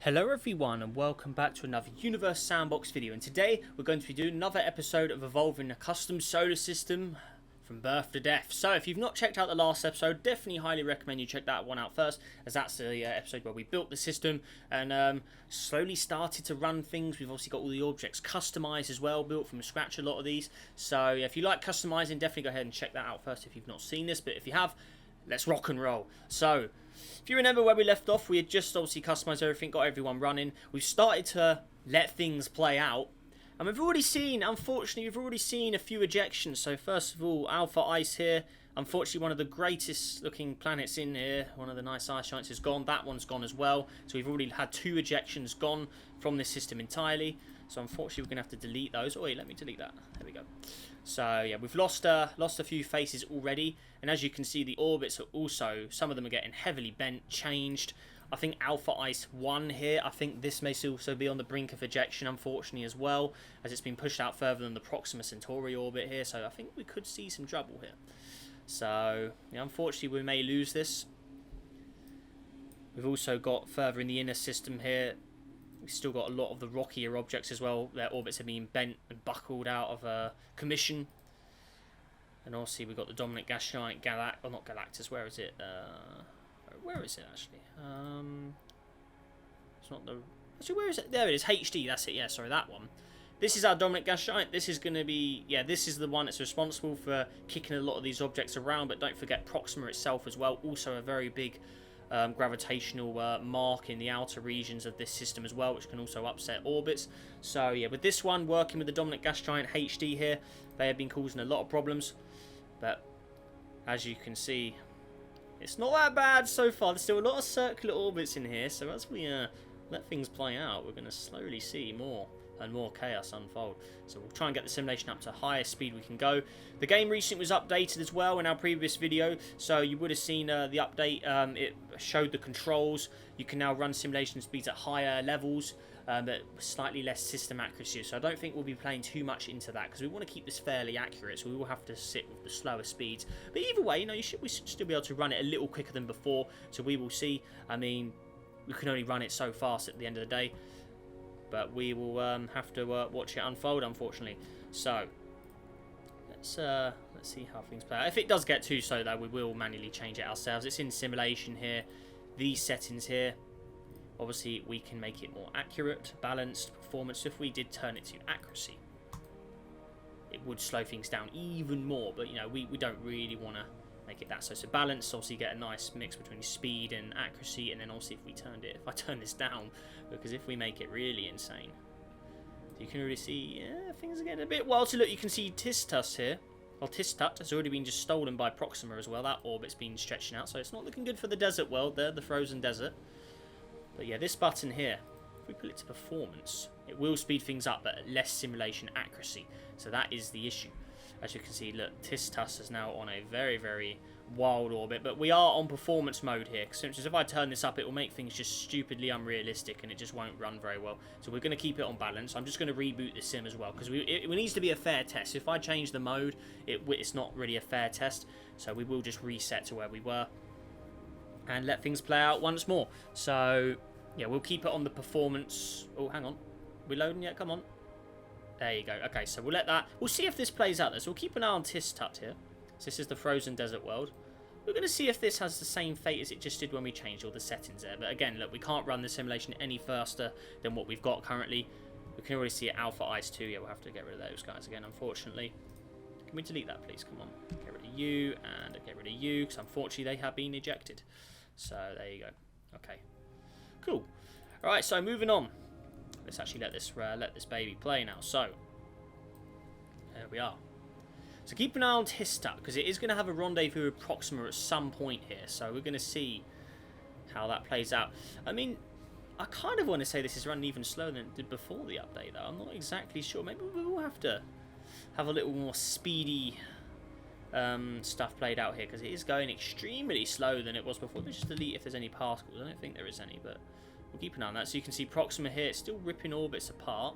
Hello everyone and welcome back to another Universe Sandbox video, and today we're going to be doing another episode of evolving a custom solar system from birth to death. So if you've not checked out the last episode, definitely highly recommend you check that one out first, as that's the episode where we built the system and slowly started to run things. We've obviously got all the objects customized as well, built from scratch, a lot of these. So yeah, if you like customizing, definitely go ahead and check that out first if you've not seen this, but if you have, let's rock and roll. So if you remember where we left off, we had just obviously customized everything, got everyone running. We've started to let things play out. And we've already seen, unfortunately, a few ejections. So first of all, Alpha Ice here. Unfortunately, one of the greatest looking planets in here, one of the nice ice giants, is gone. That one's gone as well. So we've already had 2 ejections gone from this system entirely. So unfortunately, we're going to have to delete those. Oh wait, let me delete that. There we go. So yeah, we've lost a few faces already. And as you can see, the orbits are also, some of them are getting heavily bent, changed. I think Alpha Ice 1 here, I think this may also be on the brink of ejection, unfortunately, as well, as it's been pushed out further than the Proxima Centauri orbit here, so I think we could see some trouble here. So, yeah, unfortunately, we may lose this. We've also got further in the inner system here, we've still got a lot of the rockier objects as well. Their orbits have been bent and buckled out of commission. And obviously, we've got the dominant gas giant, not Galactus, where is it? Where is it actually? It's not the. Actually, where is it? There it is. HD. That's it. Yeah, sorry, that one. This is our dominant gas giant. This is going to be. Yeah, this is the one that's responsible for kicking a lot of these objects around. But don't forget Proxima itself as well. Also a very big gravitational mark in the outer regions of this system as well, which can also upset orbits. So yeah, with this one working with the dominant gas giant HD here, they have been causing a lot of problems. But as you can see, it's not that bad so far. There's still a lot of circular orbits in here, so as we let things play out, we're going to slowly see more and more chaos unfold. So we'll try and get the simulation up to highest speed we can go. The game recently was updated as well in our previous video, so you would have seen the update. It showed the controls. You can now run simulation speeds at higher levels, but slightly less system accuracy. So I don't think we'll be playing too much into that, because we want to keep this fairly accurate, so we will have to sit with the slower speeds. But either way, you know, we should still be able to run it a little quicker than before, so we will see. I mean, we can only run it so fast at the end of the day, but we will have to watch it unfold, unfortunately. So let's see how things play out. If it does get too slow, though, we will manually change it ourselves. It's in simulation here. These settings here, obviously we can make it more accurate, balanced performance. So if we did turn it to accuracy, it would slow things down even more, but you know, we don't really want to make it that so balanced. Obviously you get a nice mix between speed and accuracy. And then obviously if I turn this down, because if we make it really insane, you can really see, yeah, things are getting a bit wild. So look, you can see Tistus here. Well, Tistut has already been just stolen by Proxima as well. That orbit's been stretching out, so it's not looking good for the desert world there, the frozen desert. But yeah, this button here, if we put it to performance, it will speed things up, but at less simulation accuracy. So that is the issue. As you can see, look, Tistus is now on a very, very wild orbit, but we are on performance mode here. Because if I turn this up, it will make things just stupidly unrealistic, and it just won't run very well. So we're going to keep it on balance. I'm just going to reboot the sim as well, because it needs to be a fair test. If I change the mode, it's not really a fair test. So we will just reset to where we were and let things play out once more. So yeah, we'll keep it on the performance. Oh, hang on, we're loading yet? Come on. There you go. Okay, so we'll see if this plays out there. So we'll keep an eye on Tistut here. So this is the frozen desert world. We're going to see if this has the same fate as it just did when we changed all the settings there. But again, look, we can't run the simulation any faster than what we've got currently. We can already see Alpha Ice 2. Yeah, we'll have to get rid of those guys again, unfortunately. Can we delete that, please? Come on. Get rid of you and get rid of you, because unfortunately they have been ejected. So there you go. Okay. Cool. All right, so moving on. Let's actually let this baby play now. So there we are. So keep an eye on Tistut, because it is going to have a rendezvous with Proxima at some point here. So we're going to see how that plays out. I mean, I kind of want to say this is running even slower than it did before the update, though. I'm not exactly sure. Maybe we will have to have a little more speedy stuff played out here, because it is going extremely slow than it was before. Let me just delete if there's any particles. I don't think there is any, but we'll keep an eye on that. So you can see Proxima here, it's still ripping orbits apart.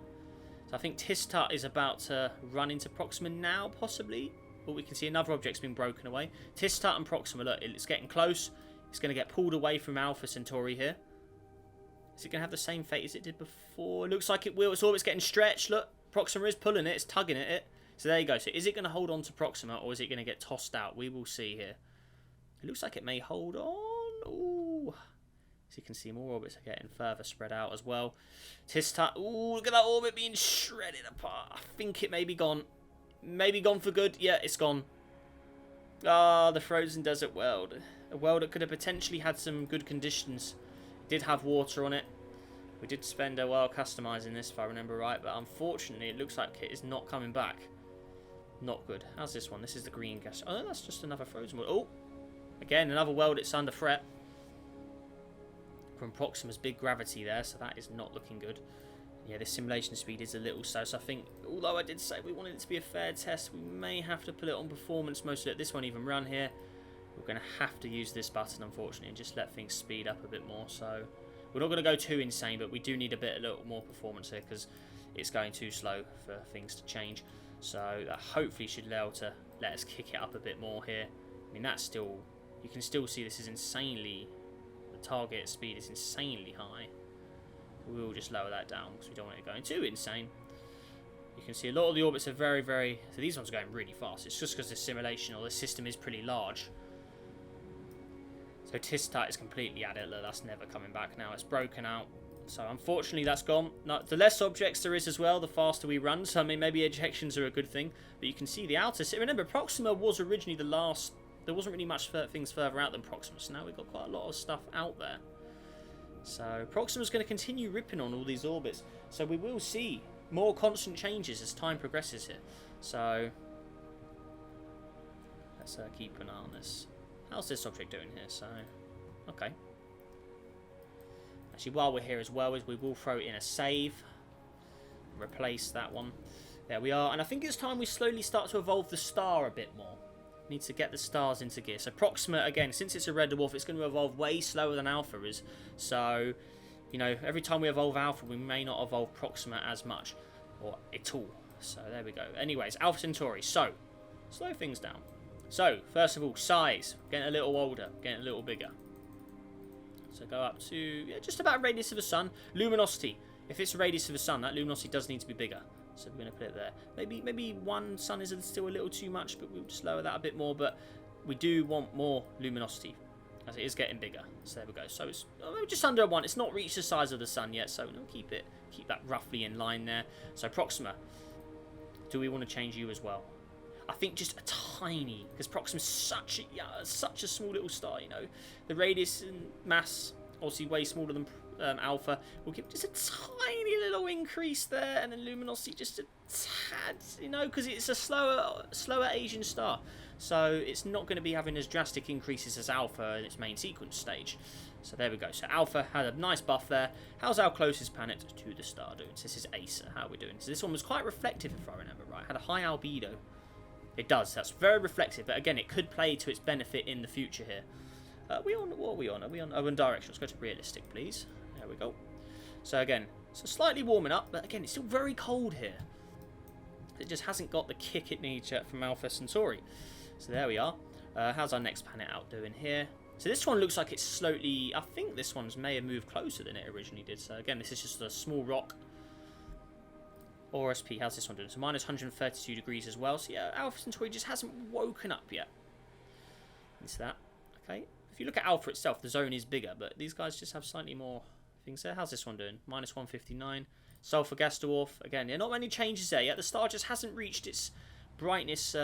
So I think Tistut is about to run into Proxima now, possibly. But we can see another object's been broken away. Tistut and Proxima, look, it's getting close. It's going to get pulled away from Alpha Centauri here. Is it going to have the same fate as it did before? It looks like it will. Its orbit's getting stretched. Look, Proxima is pulling it. It's tugging at it. So there you go. So is it going to hold on to Proxima, or is it going to get tossed out? We will see here. It looks like it may hold on. Ooh. So you can see more orbits are getting further spread out as well. Tistat. Ooh, look at that orbit being shredded apart. I think it may be gone. Maybe gone for good. Yeah, it's gone. Ah, the frozen desert world. A world that could have potentially had some good conditions. It did have water on it. We did spend a while customizing this, if I remember right, but unfortunately it looks like it is not coming back. Not good. How's this one? This is the green gas. Oh, that's just another frozen world. Oh, again, another world that's under threat from Proxima's big gravity there, so that is not looking good. Yeah, this simulation speed is a little slow, so I think, although I did say we wanted it to be a fair test, we may have to put it on performance most of it. This won't even run here. We're going to have to use this button, unfortunately, and just let things speed up a bit more. So we're not going to go too insane, but we do need a little more performance here because it's going too slow for things to change. So that hopefully should allow to let us kick it up a bit more here. I mean, that's still, you can still see this is insanely, the target speed is insanely high. We will just lower that down because we don't want it going too insane. You can see a lot of the orbits are very, so these ones are going really fast. It's just because the simulation or the system is pretty large. So Tistat is completely at it. Look, that's never coming back now. It's broken out. So unfortunately that's gone. Now, the less objects there is as well, the faster we run. So I mean, maybe ejections are a good thing. But you can see the outer... Remember, Proxima was originally the last... There wasn't really much things further out than Proxima. So now we've got quite a lot of stuff out there. So Proxima's going to continue ripping on all these orbits. So we will see more constant changes as time progresses here. So let's keep an eye on this. How's this object doing here? So, okay. Actually, while we're here as well, is we will throw in a save. Replace that one. There we are. And I think it's time we slowly start to evolve the star a bit more. Need to get the stars into gear. So Proxima, again, since it's a red dwarf, it's going to evolve way slower than Alpha is. So, you know, every time we evolve Alpha, we may not evolve Proxima as much. Or at all. So, there we go. Anyways, Alpha Centauri. So, slow things down. So, first of all, size. Getting a little older. Getting a little bigger. So, go up to just about radius of the sun. Luminosity. If it's a radius of the sun, that luminosity does need to be bigger. So, we're going to put it there. Maybe one sun is still a little too much, but we'll just lower that a bit more. But we do want more luminosity, as it is getting bigger. So, there we go. So, it's just under 1. It's not reached the size of the sun yet, so we'll keep that roughly in line there. So, Proxima. Do we want to change you as well? I think just a tiny, because Proxima's such a small little star, you know. The radius and mass, obviously way smaller than Alpha. We'll give just a tiny little increase there, and then luminosity just a tad, you know, because it's a slower Asian star. So it's not going to be having as drastic increases as Alpha in its main sequence stage. So there we go. So Alpha had a nice buff there. How's our closest planet to the star doing? So this is Acer. How are we doing? So this one was quite reflective, if I remember right. Had a high albedo. It does. That's very reflective, but again, it could play to its benefit in the future here. What are we on? Are we on? Oh, in direction. Let's go to realistic, please. There we go. So again, so slightly warming up, but again, it's still very cold here. It just hasn't got the kick it needs yet from Alpha Centauri. So there we are. How's our next planet out doing here? So this one looks like it's slowly... I think this one's may have moved closer than it originally did. So again, this is just a small rock. ORSP, how's this one doing? So minus 132 degrees as well. So yeah, Alpha Centauri just hasn't woken up yet. It's that. Okay. If you look at Alpha itself, the zone is bigger, but these guys just have slightly more things there. How's this one doing? Minus 159. Sulfur gas dwarf. Again, yeah, not many changes there yet. The star just hasn't reached its brightness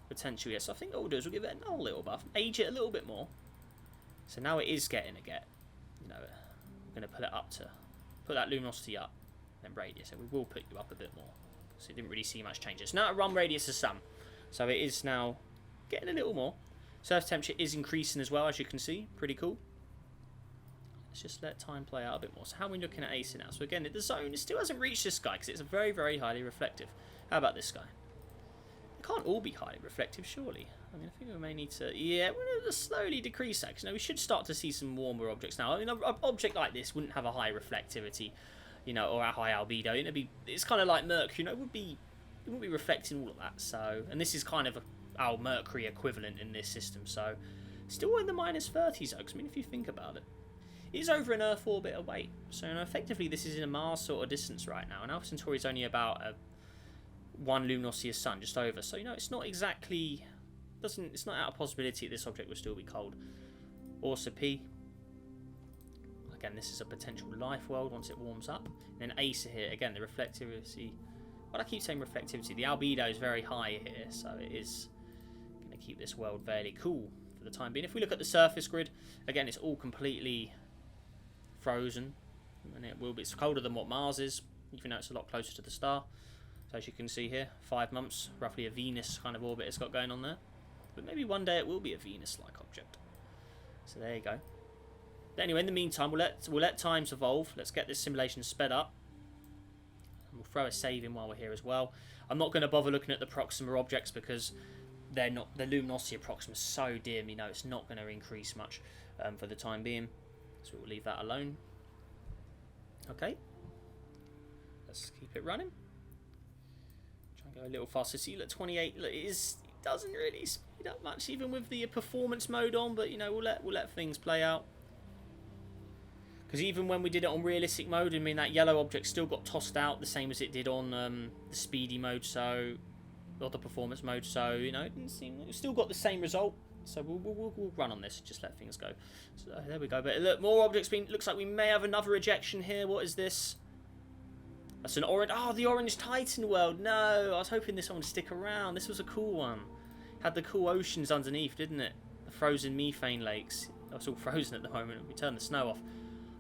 potential yet. So I think what we'll do is we'll give it another little buff. Age it a little bit more. So now it is getting you know, we're going to put it up to... Put that luminosity up. Then radius, so we will put you up a bit more, so it didn't really see much changes. Now at run radius of sun, so it is now getting a little more. Surface temperature is increasing as well, as you can see. Pretty cool. Let's just let time play out a bit more. So how are we looking at Acer now? So again, the zone still hasn't reached this guy because it's a very, very highly reflective. How about this guy? It can't all be highly reflective, surely. I mean, I think we may need to... Yeah, we're going to slowly decrease that, because we should start to see some warmer objects now. I mean, an object like this wouldn't have a high reflectivity, you know, or a high albedo. It's kind of like Mercury, you know, it wouldn't be reflecting all of that. So, and this is kind of our Mercury equivalent in this system. So, still in the minus 30s, though. 'Cause, I mean, if you think about it, is over an Earth orbit away. So effectively this is in a Mars sort of distance right now. And Alpha Centauri is only about one luminosity of Sun, just over. So it's not exactly it's not out of possibility that this object will still be cold. Ursa P. Again, this is a potential life world once it warms up. And then Acer here, again, the reflectivity. Well, I keep saying reflectivity. The albedo is very high here, so it is going to keep this world fairly cool for the time being. If we look at the surface grid, again, it's all completely frozen. And it's colder than what Mars is, even though it's a lot closer to the star. So as you can see here, 5 months, roughly a Venus kind of orbit it's got going on there. But maybe one day it will be a Venus-like object. So there you go. But anyway, in the meantime, we'll let times evolve. Let's get this simulation sped up. And we'll throw a save in while we're here as well. I'm not going to bother looking at the Proxima objects because they're not, the luminosity of Proxima is so dim, it's not going to increase much for the time being. So we'll leave that alone. Okay. Let's keep it running. Try and go a little faster. See, look, 28. Look, it doesn't really speed up much, even with the performance mode on. But we'll let things play out. Because even when we did it on realistic mode, that yellow object still got tossed out the same as it did on the speedy mode, or the performance mode. So it didn't seem, it still got the same result. So we'll run on this, just let things go. So there we go. But look, more objects being. Looks like we may have another ejection here. What is this? That's an orange. Oh, the orange Titan world. No, I was hoping this one would stick around. This was a cool one. Had the cool oceans underneath, didn't it? The frozen methane lakes. It's all frozen at the moment. We turned the snow off.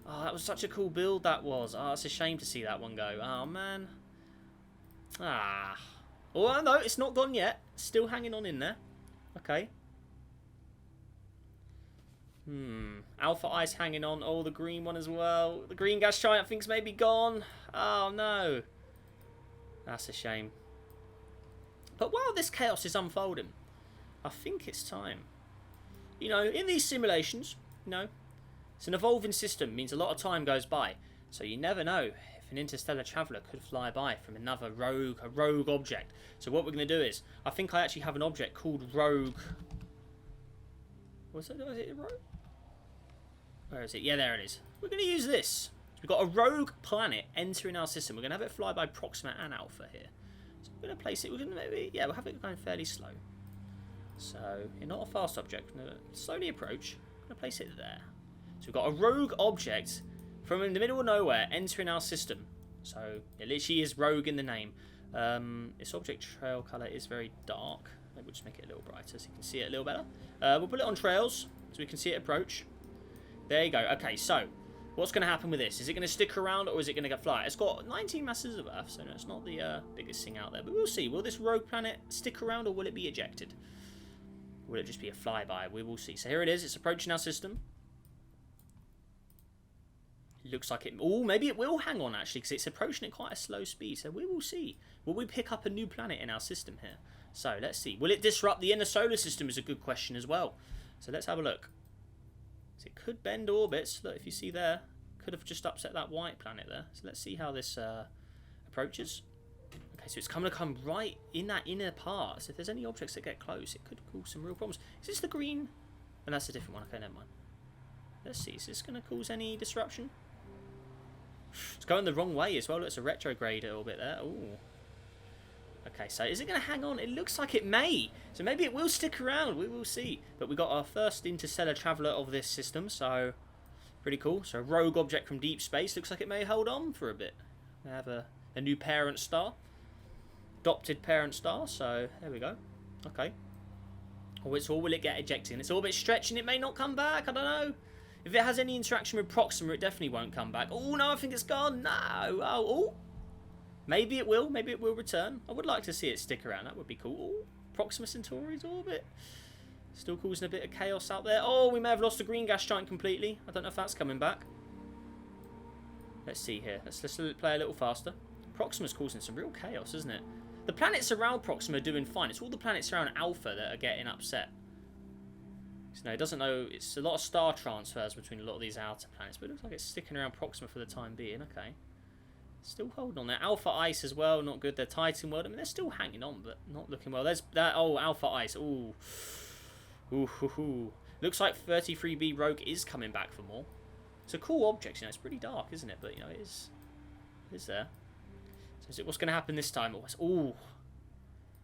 Oh, that was such a cool build, that was. Oh, it's a shame to see that one go. Oh, man. Ah. Oh, no, it's not gone yet. Still hanging on in there. Okay. Alpha Ice hanging on. Oh, the green one as well. The green gas giant thinks maybe gone. Oh, no. That's a shame. But while this chaos is unfolding, I think it's time. In these simulations, it's an evolving system, means a lot of time goes by. So you never know if an interstellar traveller could fly by from a rogue object. So what we're going to do is, I think I actually have an object called Rogue. Was it Rogue? Where is it? Yeah, there it is. We're going to use this. We've got a rogue planet entering our system. We're going to have it fly by Proxima and Alpha here. So we're going to place it. We're going to we'll have it going fairly slow. So you're not a fast object. We're going to slowly approach. I'm going to place it there. So we've got a rogue object from in the middle of nowhere entering our system. So it literally is rogue in the name. This object trail colour is very dark. Maybe we'll just make it a little brighter so you can see it a little better. We'll put it on trails so we can see it approach. There you go. Okay, so what's going to happen with this? Is it going to stick around or is it going to get fly? It's got 19 masses of Earth, so it's not the biggest thing out there. But we'll see. Will this rogue planet stick around or will it be ejected? Will it just be a flyby? We will see. So here it is. It's approaching our system. Looks like it. Oh, maybe it will hang on actually because it's approaching at quite a slow speed. So we will see. Will we pick up a new planet in our system here? So let's see. Will it disrupt the inner solar system is a good question as well. So let's have a look. So it could bend orbits. Look, if you see there, could have just upset that white planet there. So let's see how this approaches. Okay, so it's going to come right in that inner part. So if there's any objects that get close, it could cause some real problems. Is this the green? And that's a different one. Okay, never mind. Let's see. Is this going to cause any disruption? It's going the wrong way as well. Look, it's a retrograde orbit there. Ooh. Okay, so is it going to hang on? It looks like it may. So maybe it will stick around. We will see. But we got our first interstellar traveller of this system, so pretty cool. So a rogue object from deep space. Looks like it may hold on for a bit. We have a new parent star. Adopted parent star. So there we go. Okay. Or will it get ejected? And its orbit stretching. It may not come back. I don't know. If it has any interaction with Proxima, it definitely won't come back. Oh, no, I think it's gone. No. Oh. Maybe it will. Maybe it will return. I would like to see it stick around. That would be cool. Ooh, Proxima Centauri's orbit. Still causing a bit of chaos out there. Oh, we may have lost the green gas giant completely. I don't know if that's coming back. Let's see here. Let's play a little faster. Proxima's causing some real chaos, isn't it? The planets around Proxima are doing fine. It's all the planets around Alpha that are getting upset. So no, it doesn't know. It's a lot of star transfers between a lot of these outer planets, but it looks like it's sticking around Proxima for the time being. Okay. Still holding on there. Alpha Ice as well, not good. Their Titan world, I mean, they're still hanging on, but not looking well. There's that. Oh, Alpha Ice. Ooh. Ooh. Looks like 33B Rogue is coming back for more. It's a cool object, you know. It's pretty dark, isn't it? But, you know, it is there. So is it, what's going to happen this time? Oh,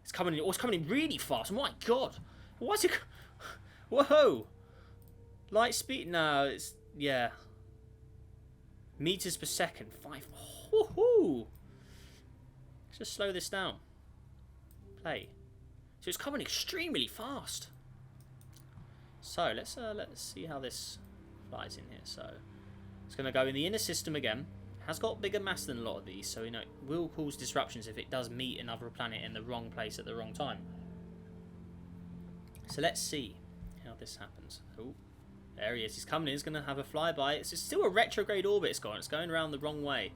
it's coming in. Oh, it's coming in really fast. Oh, my God. What's it? Whoa. Light speed? No, it's... Yeah. Meters per second. 5. Woohoo. Let's just slow this down. Play. So it's coming extremely fast. So let's see how this flies in here. So it's going to go in the inner system again. It has got bigger mass than a lot of these, so you know it will cause disruptions if it does meet another planet in the wrong place at the wrong time. So let's see how this happens. Oh, there he is. He's coming in. He's going to have a flyby. It's still a retrograde orbit. It's going around the wrong way.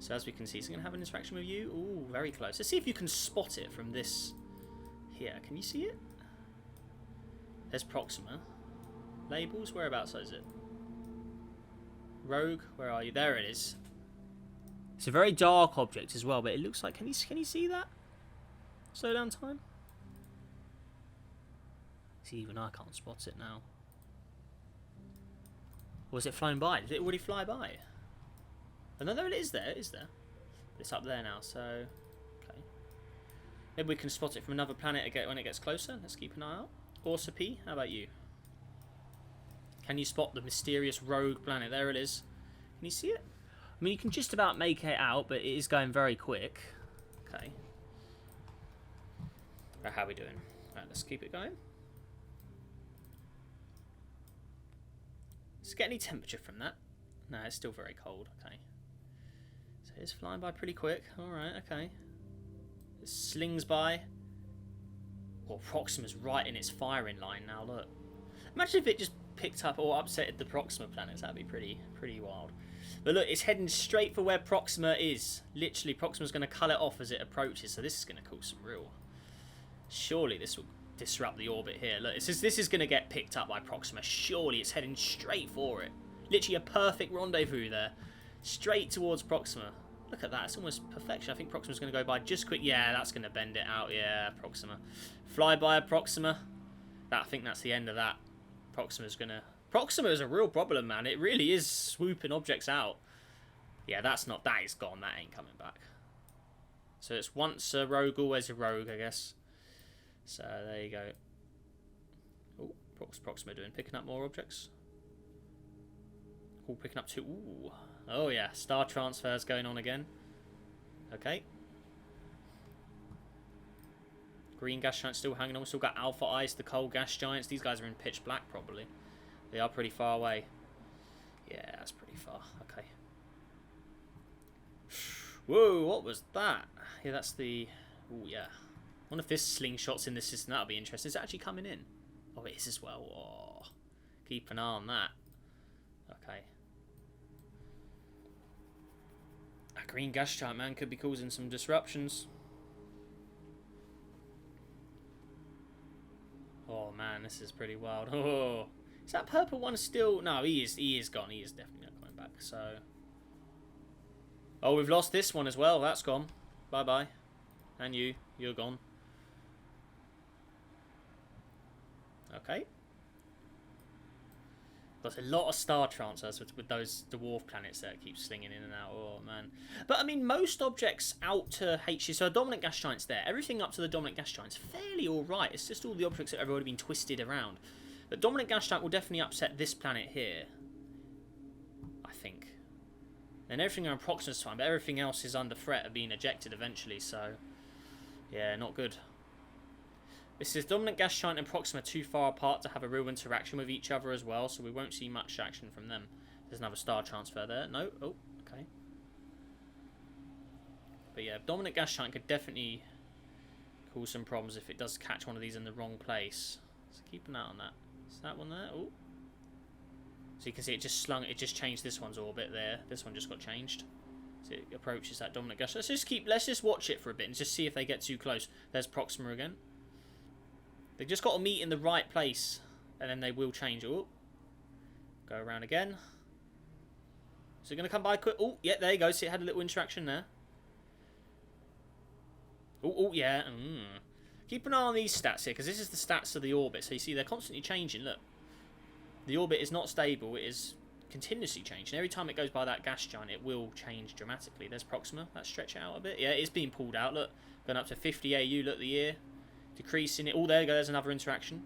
So as we can see, it's going to have an interaction with you. Ooh, very close. Let's see if you can spot it from this here. Can you see it? There's Proxima. Labels, whereabouts is it? Rogue, where are you? There it is. It's a very dark object as well, but it looks like... Can you see that? Slow down time. See, even I can't spot it now. Or was it flown by? Did it already fly by? Oh, no, there it is there. It is there. But it's up there now, so... Okay. Maybe we can spot it from another planet again when it gets closer. Let's keep an eye out. Orsa P, how about you? Can you spot the mysterious rogue planet? There it is. Can you see it? I mean, you can just about make it out, but it is going very quick. Okay. Right, how are we doing? Right, let's keep it going. Does it get any temperature from that? No, it's still very cold. Okay. So it's flying by pretty quick. Alright, okay. It slings by. Well, Proxima's right in its firing line now, look. Imagine if it just picked up or upsetted the Proxima planets. That'd be pretty wild. But look, it's heading straight for where Proxima is. Literally, Proxima's going to cut it off as it approaches. So this is going to cause some real... Surely this will disrupt the orbit here. Look, this is going to get picked up by Proxima. Surely it's heading straight for it. Literally a perfect rendezvous there. Straight towards Proxima. Look at that. It's almost perfection. I think Proxima's going to go by just quick. Yeah, that's going to bend it out. Yeah, Proxima. Fly by a Proxima. I think that's the end of that. Proxima is a real problem, man. It really is swooping objects out. Yeah, that is gone. That ain't coming back. So it's once a rogue, always a rogue, I guess. So there you go. Oh, what's Proxima doing? Picking up more objects? Oh, picking up 2. Ooh. Oh yeah, star transfers going on again. Okay. Green gas giants still hanging on. We've still got Alpha Ice, the cold gas giants. These guys are in pitch black, probably. They are pretty far away. Yeah, that's pretty far. Okay. Whoa, what was that? Yeah, that's the... Oh, yeah. I wonder if this slingshot's in the system. That'll be interesting. Is it actually coming in? Oh, it is as well. Oh, keep an eye on that. Okay. That green gas giant, man, could be causing some disruptions. Oh man, this is pretty wild. Oh, is that purple one still? No, he is gone. He is definitely not coming back. So, oh, we've lost this one as well. That's gone. Bye bye. And you're gone. Okay. There's a lot of star transfers with those dwarf planets that keep slinging in and out. Oh man. But I mean, most objects out to HG, so a dominant gas giant's there. Everything up to the dominant gas giant's fairly alright. It's just all the objects that have already been twisted around. The dominant gas giant will definitely upset this planet here, I think. And everything around Proxima's fine, but everything else is under threat of being ejected eventually, so... Yeah, not good. This is dominant gas giant and Proxima too far apart to have a real interaction with each other as well, so we won't see much action from them. There's another star transfer there. No? Oh, okay. But yeah, dominant gas giant could definitely cause some problems if it does catch one of these in the wrong place. So keep an eye on that. Is that one there? Oh. So you can see it just changed this one's orbit there. This one just got changed. So it approaches that dominant gas giant. Let's just watch it for a bit and just see if they get too close. There's Proxima again. They've just got to meet in the right place, and then they will change. Oh, go around again. Is it going to come by quick? Oh, yeah, there you go. See, it had a little interaction there. Oh, yeah. Keep an eye on these stats here, because this is the stats of the orbit. So you see, they're constantly changing. Look, the orbit is not stable. It is continuously changing. Every time it goes by that gas giant, it will change dramatically. There's Proxima. Let's stretch it out a bit. Yeah, it's being pulled out. Look, going up to 50 AU. Look, the year decreasing it. Oh, there you go. There's another interaction.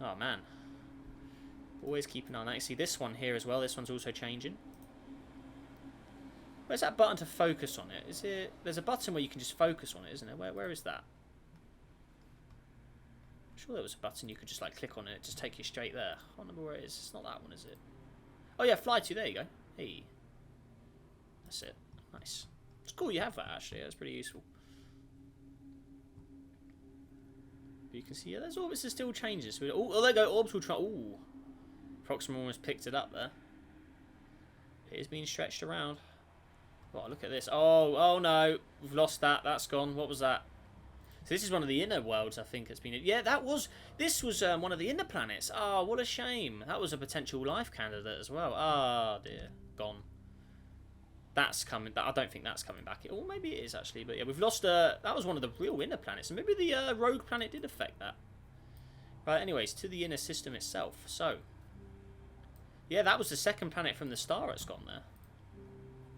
Oh man, always keep an eye on that. You see this one here as well. This one's also changing. Where's that button to focus on it? Is it? There's a button where you can just focus on it, isn't there? Where is that? I'm sure there was a button you could just like click on it, just take you straight there. I can't remember where it is. It's not that one, is it? Oh yeah, fly to. There you go. Hey, that's it. Nice. It's cool you have that actually. That's pretty useful. But you can see, yeah, there's orbits that still changes. Oh, there you go. Orbital try. Ooh, Proxima almost picked it up there. It is being stretched around. Oh, look at this. Oh no, we've lost that. That's gone. What was that? So this is one of the inner worlds, I think it's been. Yeah, this was one of the inner planets. Oh, what a shame. That was a potential life candidate as well. Ah, dear, gone. That's coming. I don't think that's coming back. Or maybe it is actually. But yeah, we've lost. That was one of the real inner planets, and maybe the rogue planet did affect that. Right. Anyways, to the inner system itself. So, yeah, that was the second planet from the star that's gone there.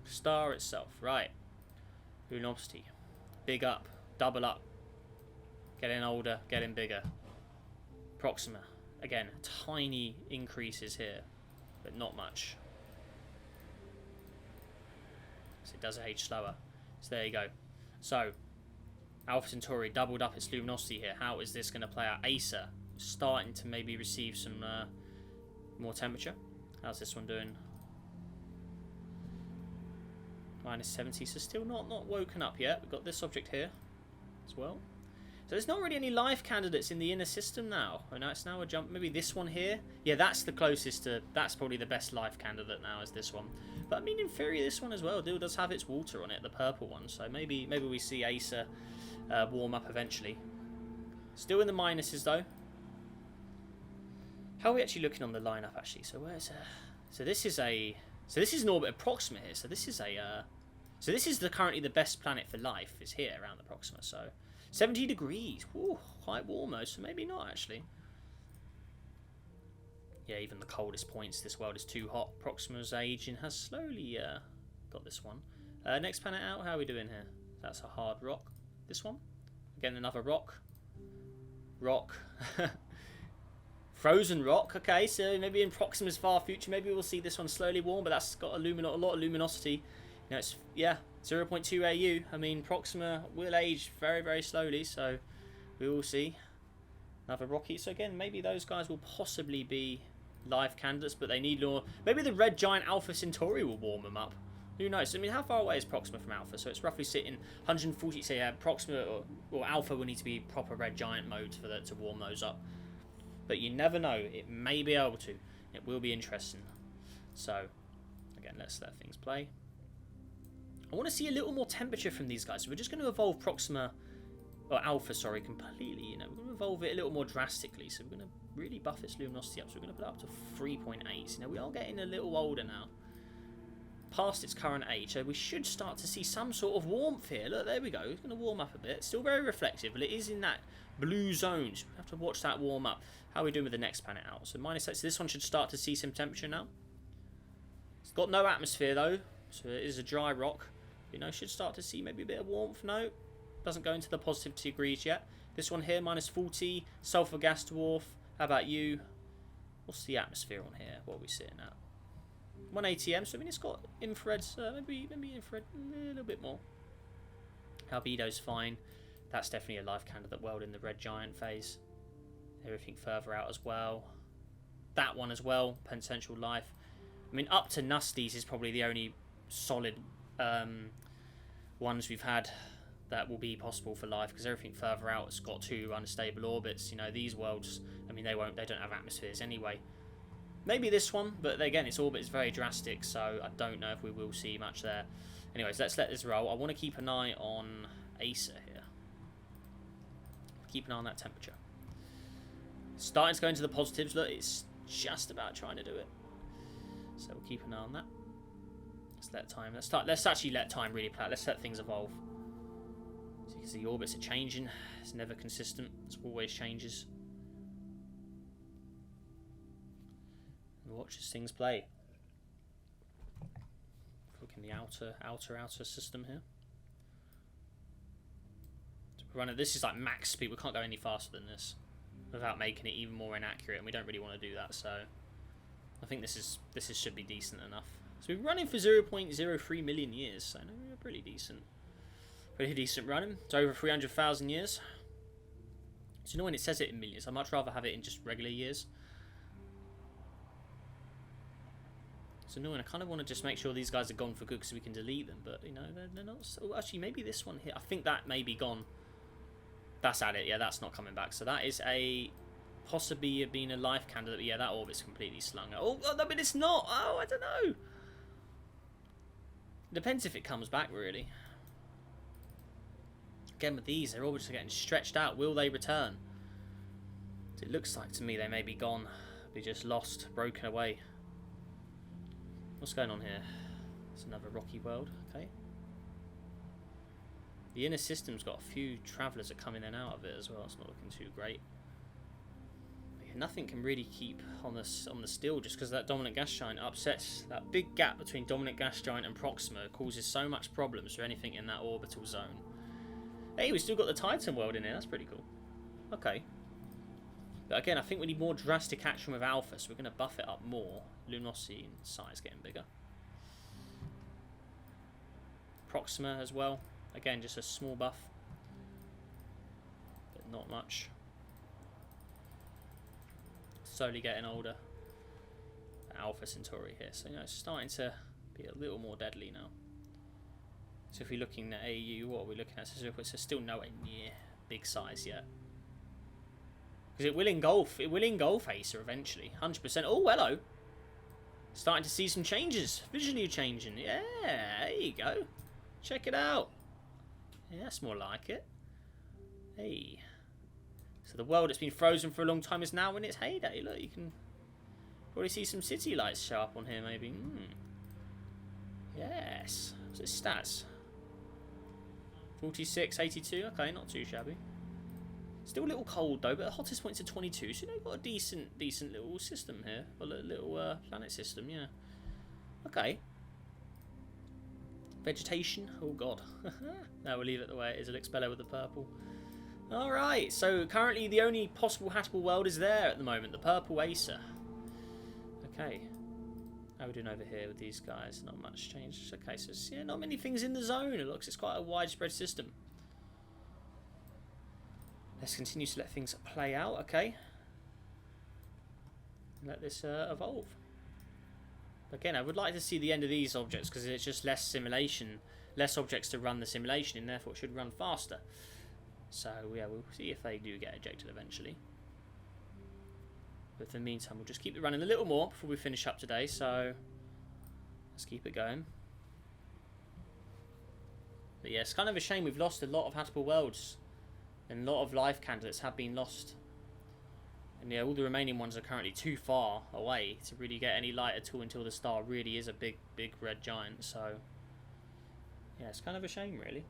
Star itself, right? Luminosity, big up, double up. Getting older, getting bigger. Proxima, again, tiny increases here, but not much. So it does age slower. So there you go. So, Alpha Centauri doubled up its luminosity here. How is this going to play out? Acer starting to maybe receive some more temperature. How's this one doing? -70, so still not woken up yet. We've got this object here as well. So there's not really any life candidates in the inner system now. Oh no, it's now a jump. Maybe this one here. Yeah, that's the closest to. That's probably the best life candidate now. Is this one? But I mean, in theory, this one as well. It does have its water on it, the purple one. So maybe we see Acer warm up eventually. Still in the minuses though. How are we actually looking on the lineup actually? So where's so this is an orbit of Proxima here. So this is currently the best planet for life is here around the Proxima. So 70 degrees. Ooh, quite warm though, so maybe not actually. Yeah, even the coldest points, this world is too hot. Proxima's aging has slowly got this one. Next planet out, how are we doing here? That's a hard rock. This one? Again, another rock. Rock. Frozen rock. Okay, so maybe in Proxima's far future, maybe we'll see this one slowly warm, but that's got a lot of luminosity. You know, it's, yeah, 0.2 AU. I mean, Proxima will age very, very slowly, so we will see. Another rocky. So again, maybe those guys will possibly be life candidates, but they need more. Maybe the red giant Alpha Centauri will warm them up. Who knows? I mean, how far away is Proxima from Alpha? So it's roughly sitting 140. So yeah, Proxima or Alpha will need to be proper red giant mode for that to warm those up. But you never know. It may be able to. It will be interesting. So again, let's let things play. I want to see a little more temperature from these guys. So we're just going to evolve Proxima, or Alpha, sorry, completely. You know, we're going to evolve it a little more drastically. So we're going to really buff its luminosity up. So we're going to put it up to 3.8. You know, we are getting a little older now, past its current age. So we should start to see some sort of warmth here. Look, there we go. It's going to warm up a bit. Still very reflective, but it is in that blue zone. So we have to watch that warm up. How are we doing with the next planet out? So -8. So this one should start to see some temperature now. It's got no atmosphere though, so it is a dry rock. You know, should start to see maybe a bit of warmth. No, doesn't go into the positive degrees yet. This one here, -40, sulfur gas dwarf. How about you? What's the atmosphere on here? What are we sitting at? 1 ATM. So I mean, it's got infrared. Maybe infrared a little bit more. Albedo's fine. That's definitely a life candidate world in the red giant phase. Everything further out as well. That one as well, potential life. I mean, up to Nusties is probably the only solid ones we've had that will be possible for life, because everything further out has got 2 unstable orbits. You know, these worlds, I mean, they don't have atmospheres anyway. Maybe this one, but again, its orbit is very drastic, so I don't know if we will see much there. Anyways, let's let this roll. I want to keep an eye on Acer here. Keep an eye on that temperature. Starting to go into the positives. Look, it's just about trying to do it. So we'll keep an eye on that. Let's let time. Let's actually let time really play. Let's let things evolve. So you can see the orbits are changing. It's never consistent. It's always changes. watch as things play. Look in the outer system here. So we're running. This is like max speed. We can't go any faster than this without making it even more inaccurate, and we don't really want to do that. So I think this should be decent enough. So we're running for 0.03 million years. So no, we're pretty decent. Pretty decent running. It's over 300,000 years. So you know when it says it in millions, I'd much rather have it in just regular years. It's annoying. I kind of want to just make sure these guys are gone for good so we can delete them. But, you know, they're not... Oh, actually, maybe this one here. I think that may be gone. That's at it. Yeah, that's not coming back. So that is a... Possibly being a life candidate. But yeah, that orbit's completely slung. Oh, no, but it's not. Oh, I don't know. Depends if it comes back, really. Again, with these, their orbits are getting stretched out. Will they return? It looks like to me they may be gone. Be just lost, broken away. What's going on here? It's another rocky world. Okay. The inner system's got a few travellers that come in and out of it as well. It's not looking too great. But yeah, nothing can really keep on the still just because that dominant gas giant upsets. That big gap between dominant gas giant and Proxima causes so much problems for anything in that orbital zone. Hey, we still got the Titan world in there. That's pretty cool. Okay. But again, I think we need more drastic action with Alpha, so we're going to buff it up more. Luminosity and size getting bigger. Proxima as well. Again, just a small buff. But not much. Slowly getting older. Alpha Centauri here. So, you know, it's starting to be a little more deadly now. So if we're looking at AU, what are we looking at? So it's still nowhere near big size yet. Because it will engulf Acer eventually. 100%. Oh, hello. Starting to see some changes. Visually changing. Yeah, there you go. Check it out. Yeah, that's more like it. Hey. So the world that's been frozen for a long time is now in its heyday. Look, you can probably see some city lights show up on here maybe. Yes. What's its stats? 46, 82. Okay, not too shabby. Still a little cold though, but the hottest point's at 22, so you've got a decent little system here. A little planet system, yeah. Okay. Vegetation, oh god. No, we'll leave it the way it is. It looks better with the purple. Alright, so currently the only possible habitable world is there at the moment, the purple Acer. Okay. How are we doing over here with these guys? Not much change. Okay, so yeah, not many things in the zone. It looks it's quite a widespread system. Let's continue to let things play out, okay? Let this evolve. Again, I would like to see the end of these objects because it's just less simulation, less objects to run the simulation and therefore it should run faster. So yeah, we'll see if they do get ejected eventually. But in the meantime, we'll just keep it running a little more before we finish up today, so let's keep it going. But yeah, it's kind of a shame we've lost a lot of habitable worlds. And a lot of life candidates have been lost. And yeah, all the remaining ones are currently too far away to really get any light at all until the star really is a big red giant. So yeah, it's kind of a shame really.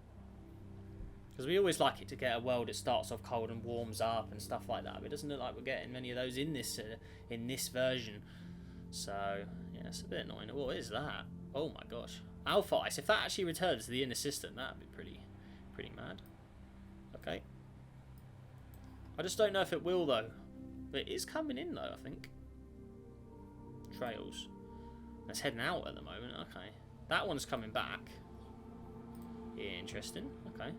Because we always like it to get a world that starts off cold and warms up and stuff like that. But it doesn't look like we're getting many of those in this version. So yeah, it's a bit annoying. What is that? Oh my gosh. Alpha Ice. If that actually returns to the inner system, that'd be pretty mad. Okay. I just don't know if it will though. But it is coming in though, I think. Trails. That's heading out at the moment. Okay. That one's coming back. Interesting. Okay.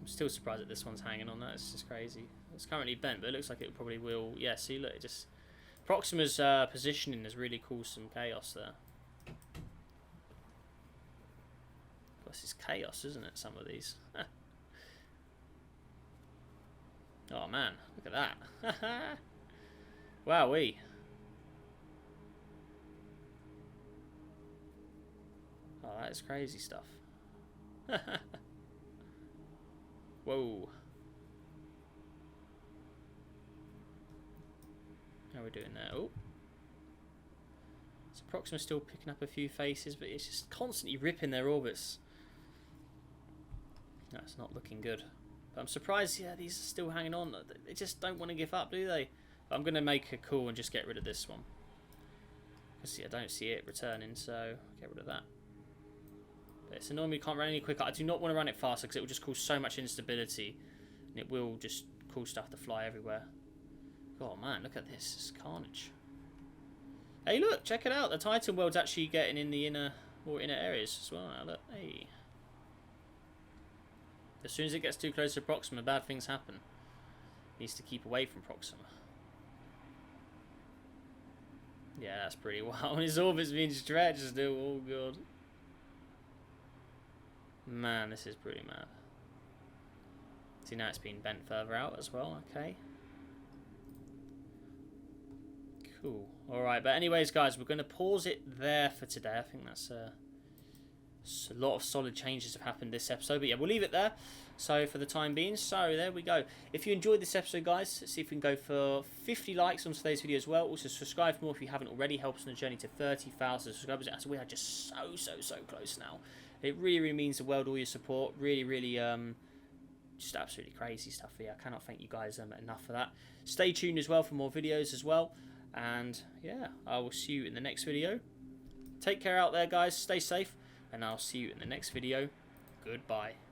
I'm still surprised that this one's hanging on. That's just crazy. It's currently bent, but it looks like it probably will. Yeah, see, look, it just... Proxima's positioning has really caused some chaos there. This is chaos, isn't it, some of these? Oh man, look at that. Wowee. Oh, that is crazy stuff. Whoa. How are we doing there? Oh. So Proxima's still picking up a few faces, but it's just constantly ripping their orbits. That's not looking good. But I'm surprised, yeah, these are still hanging on. They just don't want to give up, do they? But I'm going to make a call and just get rid of this one. Because I don't see it returning, so get rid of that. But it's annoying we can't run any quicker. I do not want to run it faster because it will just cause so much instability. And it will just cause stuff to fly everywhere. Oh man, look at this. It's carnage. Hey look, check it out. The Titan world's actually getting in the inner areas as well. Now look, hey. As soon as it gets too close to Proxima, bad things happen. It needs to keep away from Proxima. Yeah, that's pretty wild. His orbit's being stretched still. Oh god. Man, this is pretty mad. See, now it's been bent further out as well. Okay. Cool. Alright, but anyways, guys, we're going to pause it there for today. I think that's a lot of solid changes have happened this episode. But yeah, we'll leave it there. So for the time being, so there we go. If you enjoyed this episode, guys, let's see if we can go for 50 likes on today's video as well. Also, subscribe for more if you haven't already. Helps on the journey to 30,000 subscribers. So we are just so close now. It really means the world, all your support. Really, just absolutely crazy stuff here. I cannot thank you guys enough for that. Stay tuned as well for more videos as well. And yeah, I will see you in the next video. Take care out there, guys. Stay safe. And I'll see you in the next video. Goodbye.